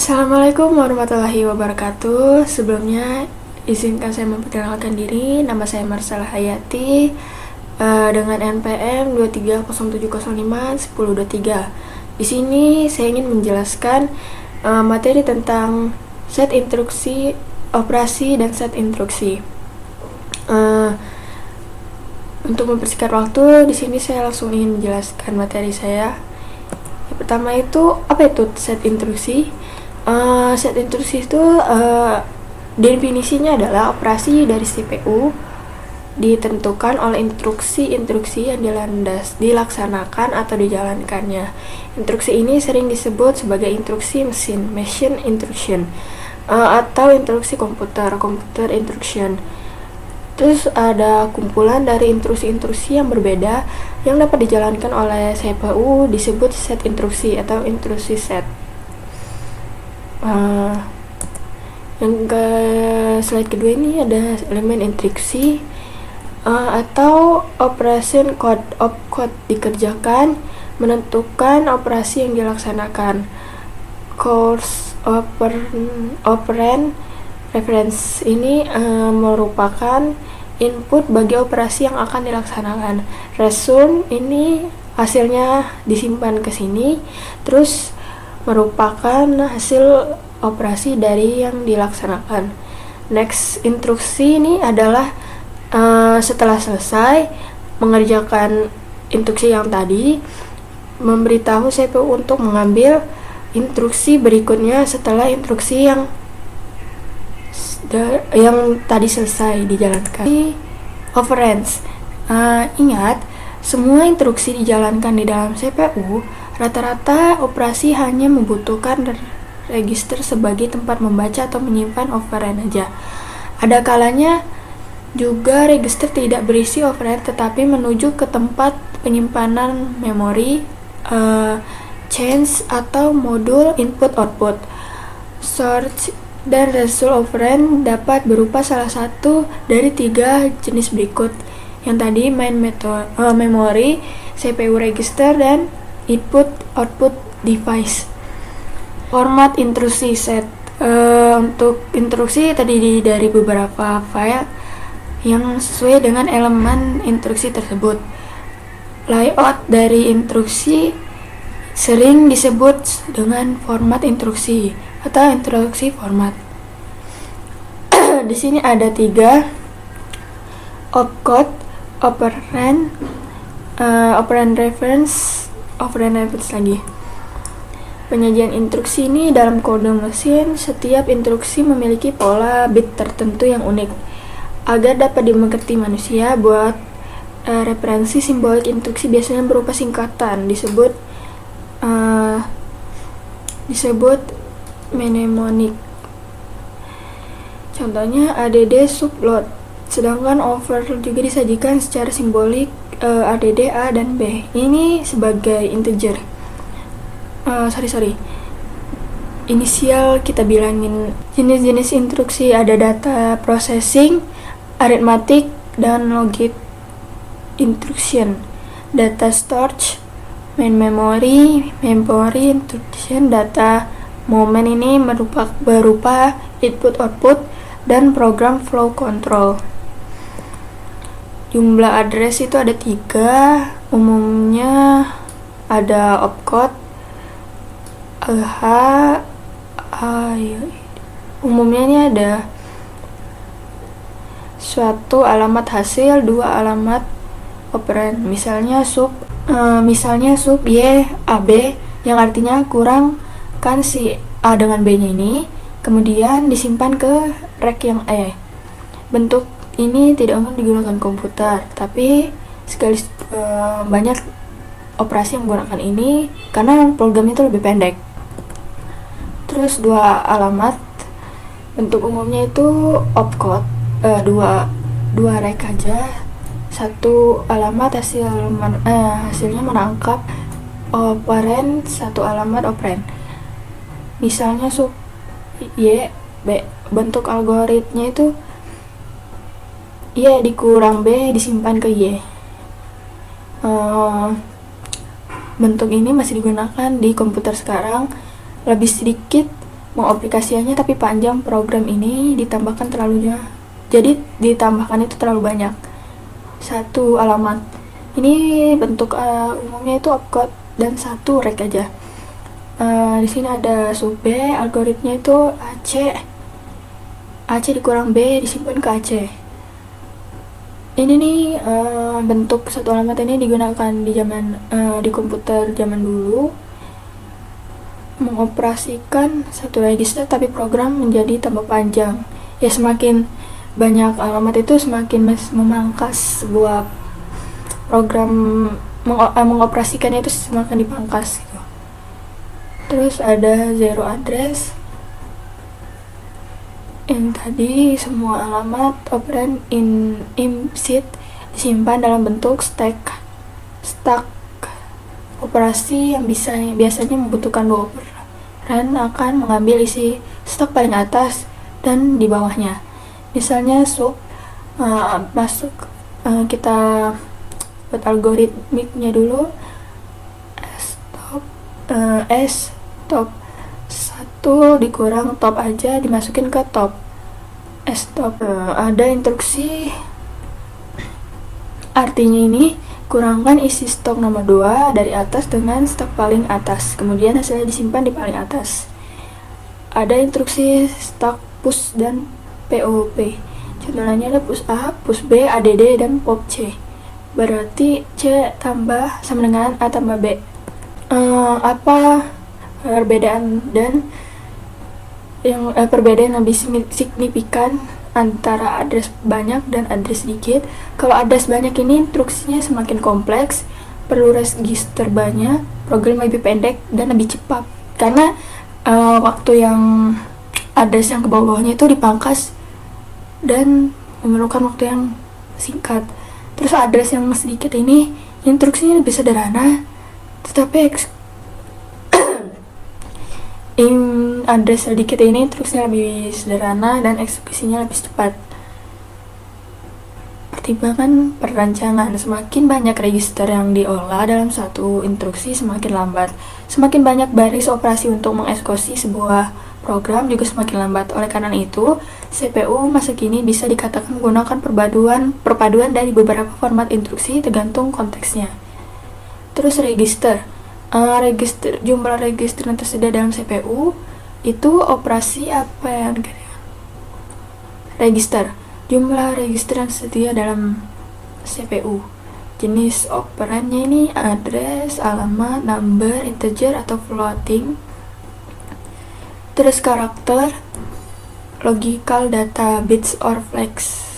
Assalamualaikum warahmatullahi wabarakatuh. Sebelumnya izinkan saya memperkenalkan diri. Nama saya Marsala Hayati dengan NPM 2307051023. Di sini saya ingin menjelaskan materi tentang set instruksi operasi dan set instruksi. Untuk mempersingkat waktu, di sini saya langsung ingin menjelaskan materi saya. Yang pertama itu, apa itu set instruksi? Set instruksi itu definisinya adalah operasi dari CPU ditentukan oleh instruksi-instruksi yang dilaksanakan atau dijalankannya. Instruksi ini sering disebut sebagai instruksi mesin, machine instruction, atau instruksi komputer, computer instruction. Terus ada kumpulan dari instruksi-instruksi yang berbeda yang dapat dijalankan oleh CPU disebut set instruksi atau instruksi set. Yang ke slide kedua ini ada elemen instruksi atau operation code. Opcode dikerjakan menentukan operasi yang dilaksanakan. Course operand reference ini merupakan input bagi operasi yang akan dilaksanakan. Result ini hasilnya disimpan ke sini, terus merupakan hasil operasi dari yang dilaksanakan. Next, instruksi ini adalah setelah selesai mengerjakan instruksi yang tadi, memberitahu CPU untuk mengambil instruksi berikutnya setelah instruksi yang tadi selesai dijalankan. Operands, ingat, semua instruksi dijalankan di dalam CPU. Rata-rata operasi hanya membutuhkan register sebagai tempat membaca atau menyimpan operand aja. Ada kalanya juga register tidak berisi operand tetapi menuju ke tempat penyimpanan memori, change atau modul input-output. Source dan result operand dapat berupa salah satu dari 3 jenis berikut. Yang tadi main memory, CPU register, dan input-output device. Format instruksi set. Untuk instruksi tadi dari beberapa file yang sesuai dengan elemen instruksi tersebut. Layout dari instruksi sering disebut dengan format instruksi atau instruksi format. Di sini ada 3: opcode, operand, operand reference lagi. Penyajian instruksi ini dalam kode mesin, setiap instruksi memiliki pola bit tertentu yang unik. Agar dapat dimengerti manusia, buat referensi simbolik instruksi biasanya berupa singkatan, disebut mnemonic. Contohnya ADD subload. Sedangkan over juga disajikan secara simbolik, ADD A dan B. Ini sebagai integer. Inisial kita bilangin. Jenis-jenis instruksi ada data processing, arithmetic, dan logic instruction. Data storage, main memory instruction. Data moment ini berupa input-output dan program flow control. Jumlah address itu ada 3. Umumnya ada opcode, umumnya ini ada suatu alamat hasil, 2 alamat operand. Misalnya sub y ab, yang artinya kurangkan si a dengan b nya ini, kemudian disimpan ke rek yang e. Bentuk ini tidak umum digunakan komputer, tapi banyak operasi yang menggunakan ini karena program itu lebih pendek. Terus 2 alamat, bentuk umumnya itu opcode, 2 rek aja, 1 alamat hasilnya menangkap operand, 1 alamat operand. Misalnya sub y b, bentuk algoritmnya itu y dikurang b disimpan ke y. Bentuk ini masih digunakan di komputer sekarang, lebih sedikit mengaplikasikannya tapi panjang. Program ini ditambahkan ditambahkan itu terlalu banyak. 1. Alamat. Ini bentuk umumnya itu opcode dan 1 rek aja. Di sini ada sub B, algoritmnya itu AC dikurang B disimpan ke AC. Ini nih bentuk satu alamat ini digunakan di komputer zaman dulu, mengoperasikan satu register tapi program menjadi tambah panjang. Ya, semakin banyak alamat itu semakin memangkas sebuah program, mengoperasikannya itu semakin dipangkas gitu. Terus ada zero address. Yang tadi semua alamat operan implicit disimpan dalam bentuk stack operasi yang biasanya membutuhkan 2 operan akan mengambil isi stok paling atas dan di bawahnya. Misalnya sub masuk, kita buat algoritmiknya dulu. Top 1 dikurang top aja dimasukin ke top stop. Ada instruksi, artinya ini kurangkan isi stok nomor 2 dari atas dengan stok paling atas, kemudian hasilnya disimpan di paling atas. Ada instruksi stok push dan POP. Contohnya ada push A, push B, ADD, dan pop C. Berarti C tambah sama dengan A tambah B. Apa perbedaan perbedaan lebih signifikan antara address banyak dan address sedikit? Kalau address banyak ini instruksinya semakin kompleks, perlu register banyak, program lebih pendek dan lebih cepat karena waktu yang address yang ke bawahnya itu dipangkas dan memerlukan waktu yang singkat. Terus address yang sedikit ini instruksinya lebih sederhana, tetapi address sedikit ini instruksinya lebih sederhana dan eksekusinya lebih cepat. Pertimbangan perancangan, semakin banyak register yang diolah dalam satu instruksi semakin lambat. Semakin banyak baris operasi untuk mengeksekusi sebuah program juga semakin lambat. Oleh karena itu, CPU masa kini bisa dikatakan menggunakan perpaduan dari beberapa format instruksi tergantung konteksnya. Terus register. Jumlah register yang tersedia dalam CPU itu operasi apa yang register. Jumlah register yang tersedia dalam CPU. Jenis operannya ini address, alamat, number, integer atau floating. Terus karakter, logical data, bits or flags.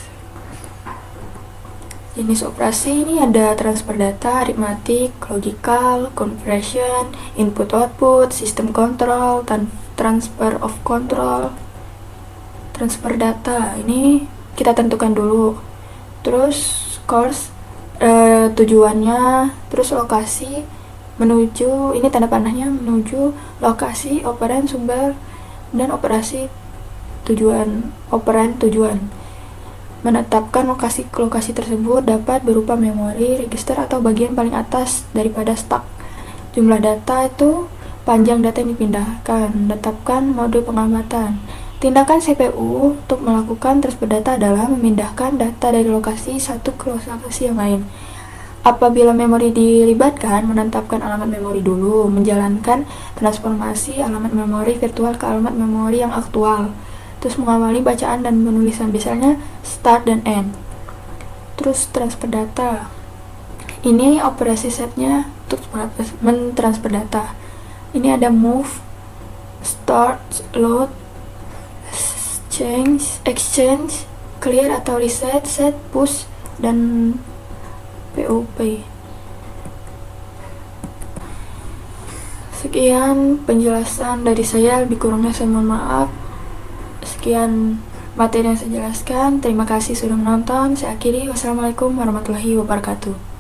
Jenis operasi ini ada transfer data, arithmetic, logical, conversion, input-output, system control, transfer of control. Transfer data ini kita tentukan dulu. Terus course, tujuannya, terus lokasi menuju, ini tanda panahnya, menuju lokasi operan sumber dan operasi operan tujuan. Menetapkan lokasi tersebut dapat berupa memori, register, atau bagian paling atas daripada stack. Jumlah data itu panjang data yang dipindahkan. Menetapkan mode pengamatan. Tindakan CPU untuk melakukan transfer data adalah memindahkan data dari lokasi satu ke lokasi yang lain. Apabila memori dilibatkan, menetapkan alamat memori dulu, menjalankan transformasi alamat memori virtual ke alamat memori yang aktual. Terus mengawali bacaan dan penulisan, biasanya start dan end. Terus transfer data. Ini operasi setnya untuk mentransfer data. Ini ada move, start, load, exchange, clear atau reset, set, push, dan POP. Sekian penjelasan dari saya, lebih kurangnya saya mohon maaf. Sekian materi yang saya jelaskan. Terima kasih sudah menonton. Saya akhiri. Wassalamualaikum warahmatullahi wabarakatuh.